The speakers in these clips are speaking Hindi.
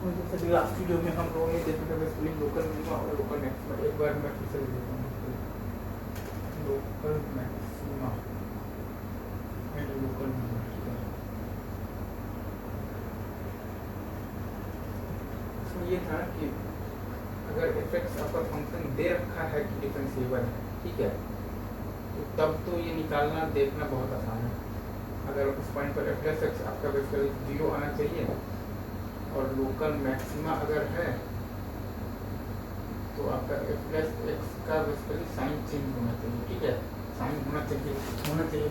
जैसे कि लास्ट वीडियो में हम लोगों ने देखा था बेसिकली लोकल मिनिमा और लोकल मैक्सिमा। एक बार मैं फिर से देता हूँ local maxima and local minima. इसमें ये था कि अगर एफ एक्स आपका फंक्शन दे रखा है कि डिफरेंशिएबल है, ठीक है, तो तब तो ये निकालना देखना बहुत आसान है। अगर उस पॉइंट पर एफ प्लस एक्स आपका बेसिकली 0 आना चाहिए और लोकल मैक्सिमा अगर है तो आपका एफ प्लस एक्स का बेसिकली साइन चेंज होना चाहिए, ठीक है, साइन होना चाहिए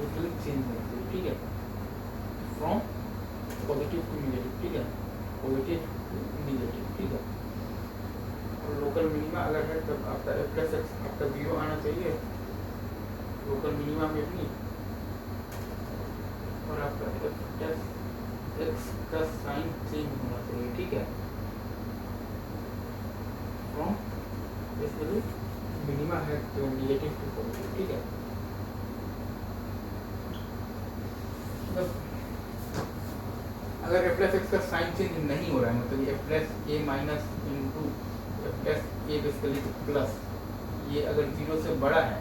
बेसिकली चेंज होना चाहिए, ठीक है, फ्रॉम पॉजिटिव टू निगेटिव, ठीक है, पॉजिटिव टू निगेटिव, ठीक है। और लोकल मिनिमा अगर है तब आपका एफ प्लस एक्स आपका 0 आना चाहिए लोकल मिनिमा में भी, और आपका एफ प्लस एक्स का साइन चेंज होना चाहिए, ठीक है, फ्रॉम बेसिकली मिनिमा है तो निगेटिव टू पॉजिटिव, ठीक है। अगर एफ प्लस एक्स का साइन चेंज नहीं हो रहा है, मतलब एफ प्लस ए माइनस इंटू एफ प्लस ए बेसिकली प्लस, ये अगर 0 से बड़ा है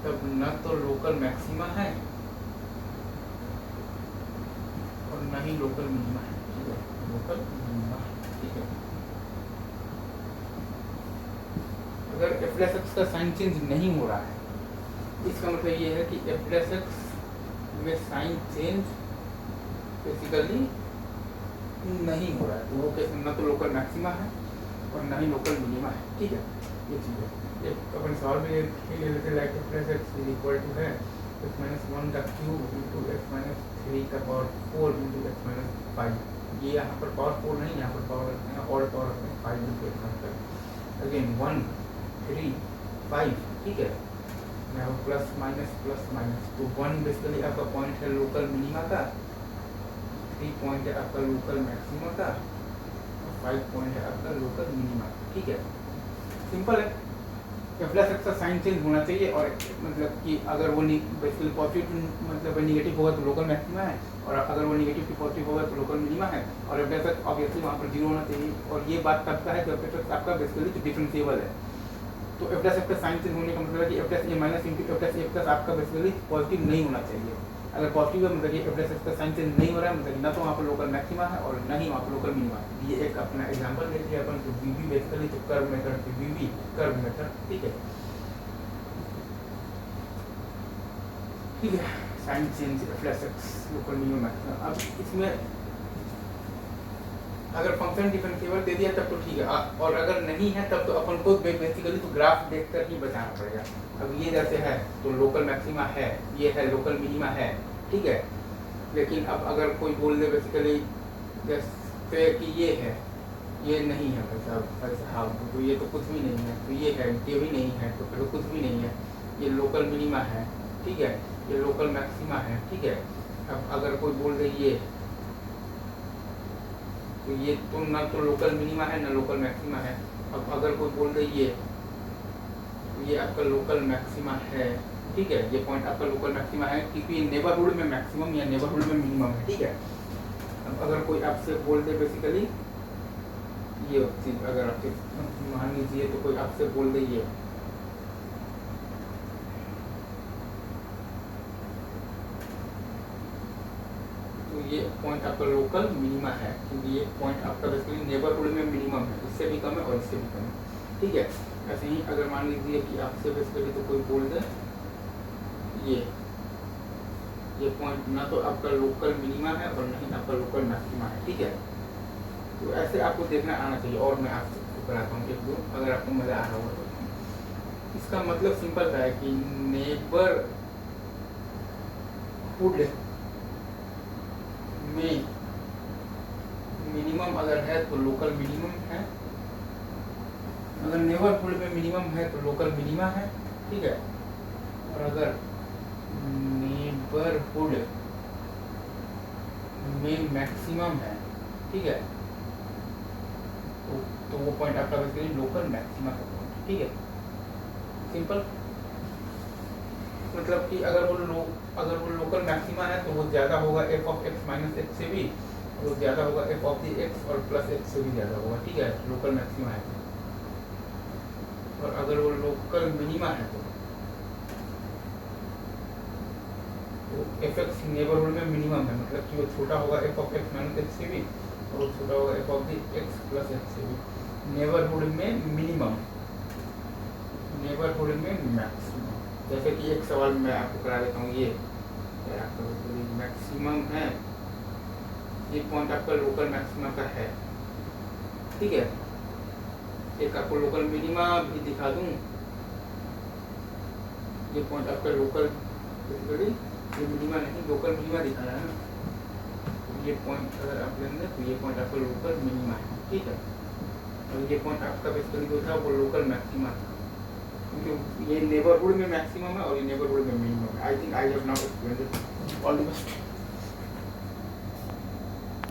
तब न तो लोकल मैक्सिमा है और न ही लोकल मिनिमा है, ठीक है, लोकल मिनिमा, ठीक है। अगर एफ प्लस एक्स का साइन चेंज नहीं हो रहा है, इसका मतलब ये है कि एफ प्लस एक्स में साइन चेंज बेसिकली नहीं हो रहा है, तो वो कैसे, न तो लोकल मैक्सिमा है और न ही लोकल मिनिमा है, ठीक है, ये चीज़ है। एक अपन सॉल्व में ले लेते like f plus x is equal to है एक्स माइनस 1 का क्यूब इंटू एक्स माइनस 3 का पावर 4 इंटू एक्स माइनस 5। ये यहाँ पर पावर 4 नहीं, यहाँ पर पावर रखते हैं और पावर रखते हैं 5 इंटू एक्स माइनस, अगेन 1 3 5, ठीक है, यहाँ प्लस माइनस, तो 1 बेसिकली आपका पॉइंट है लोकल मिनिमा का, 3 पॉइंट है आपका लोकल मैक्सिमा का, और 5 पॉइंट है आपका लोकल मिनिमा, ठीक है, सिंपल है। एफ प्लस एक्स का साइन चेंज होना चाहिए और मतलब कि अगर वो बेसिकली पॉजिटिव मतलब निगेटिव होगा तो लोकल मैक्सिमा है, और अगर वो निगेटिव टू पॉजिटिव होगा तो लोकल मिनिमा है, और एफ प्लस एक्स ऑब्वियसली वहाँ पर 0 होना चाहिए। और ये बात तब का है जब एफ प्लस आपका बेसिकली डिफरेंशिएबल है, तो एफ प्लस एक्स का साइन चेंज होने का मतलब है कि एफ प्लस ए माइनस इंटू एफ प्लस ए प्लस आपका बेसिकली पॉजिटिव नहीं होना चाहिए। अगर पॉजिटिव है मतलब एफ प्लस एक्स का साइन चेंज नहीं हो रहा है, मतलब ना तो वहाँ पर लोकल मैक्सिमा है और ना ही वहाँ पर लोकल मिनिमा है। ये एक अपना एग्जांपल लेते हैं अपन, तो वीवी बेसिकली तो curve method, wavy curve method, ठीक है, ठीक है, sign change f plus x local minima maxima. अब इसमें अगर फंक्शन डिफरेंशिएबल दे दिया तब तो ठीक है, और अगर नहीं है तब तो अपन को बेसिकली तो ग्राफ देखकर ही बताना पड़ेगा। अब ये जैसे है तो लोकल मैक्सिमा है, ये है लोकल मिनिमा है, ठीक है, लेकिन अब अगर कोई बोल दे बेसिकली जैसे कि ये है, ये नहीं है भाई साहब, तो ये तो कुछ भी नहीं है, तो ये है, ये भी नहीं है, तो फिर कुछ भी नहीं है, ये लोकल मिनिमा है, ठीक है, ये लोकल मैक्सिमा है, ठीक है। अब अगर कोई बोल दे ये, तो ये तो ना तो लोकल मिनिमा है ना लोकल मैक्सिमा है। अब अगर कोई बोल दे ये, तो ये आपका लोकल मैक्सिमा है, ठीक है, ये पॉइंट आपका लोकल मैक्सिमा है क्योंकि नेबरहुड में मैक्सिमम या नेबरहुड में मिनिमम है, ठीक है। अब अगर कोई आपसे बोल दे बेसिकली ये चीज, अगर आपसे मान लीजिए तो कोई आपसे बोल दे ये, तो ये पॉइंट आपका लोकल मिनिमा है क्योंकि ये पॉइंट आपका बेसिकली नेबरहुड में मिनिमम है, इससे भी कम है और इससे भी कम है, ठीक है। ऐसे ही अगर मान लीजिए कि आपसे बेसिकली तो कोई बोल दे ये पॉइंट ना तो आपका लोकल मिनिमा है और नहीं आपका लोकल मैक्सिमा है, ठीक है। तो ऐसे आपको देखना आना चाहिए, और मैं आपको कराता हूँ एक दो, अगर आपको मजा आ रहा हो तो। इसका मतलब सिंपल सा है कि नेबरहुड में मिनिमम अगर है तो लोकल मिनिमम है, अगर नेबरहुड में मिनिमम है तो लोकल मिनिमा है, ठीक है, और अगर नेबरहुड में मैक्सिमम है, ठीक है, तो वो पॉइंट आपका बेसिकली लोकल मैक्सिमा का पॉइंट, ठीक है, सिंपल। मतलब कि अगर वो लोकल मैक्सिमा है तो वो ज़्यादा होगा F of x minus x से भी, वो ज़्यादा होगा एफ ऑफ दी एक्स और प्लस एक्स से भी ज़्यादा होगा, ठीक है, लोकल मैक्सिमा है। और अगर वो लोकल मिनिमा है तो एफ एक्स नेबरहुड में मिनिमम है, मतलब कि वो छोटा होगा F of x minus x से भी और वो छोटा होगा F of the x plus x से भी। नेबरहुड में मिनिमम, नेबरहुड में मैक्सिमम। जैसे कि एक सवाल मैं आपको करा देता हूँ, ये मैक्सिमम है, ये पॉइंट आपका लोकल मैक्सिमा का है, ठीक है। एक आपको लोकल मिनिमा भी दिखा दूं, ये पॉइंट आपका लोकल बेसिकली ये मिनिमा नहीं लोकल मिनिमा दिखाया है ना, ये पॉइंट अगर आप लेंगे तो ये पॉइंट आपका लोकल मिनिमा है, ठीक है। और ये पॉइंट आपका बेसिकली जो था वो लोकल मैक्सिमा था, क्योंकि ये नेबरहुड में मैक्सिमम है और ये नेबरहुड में मिनिमम है। I think I have now explained it. All the best.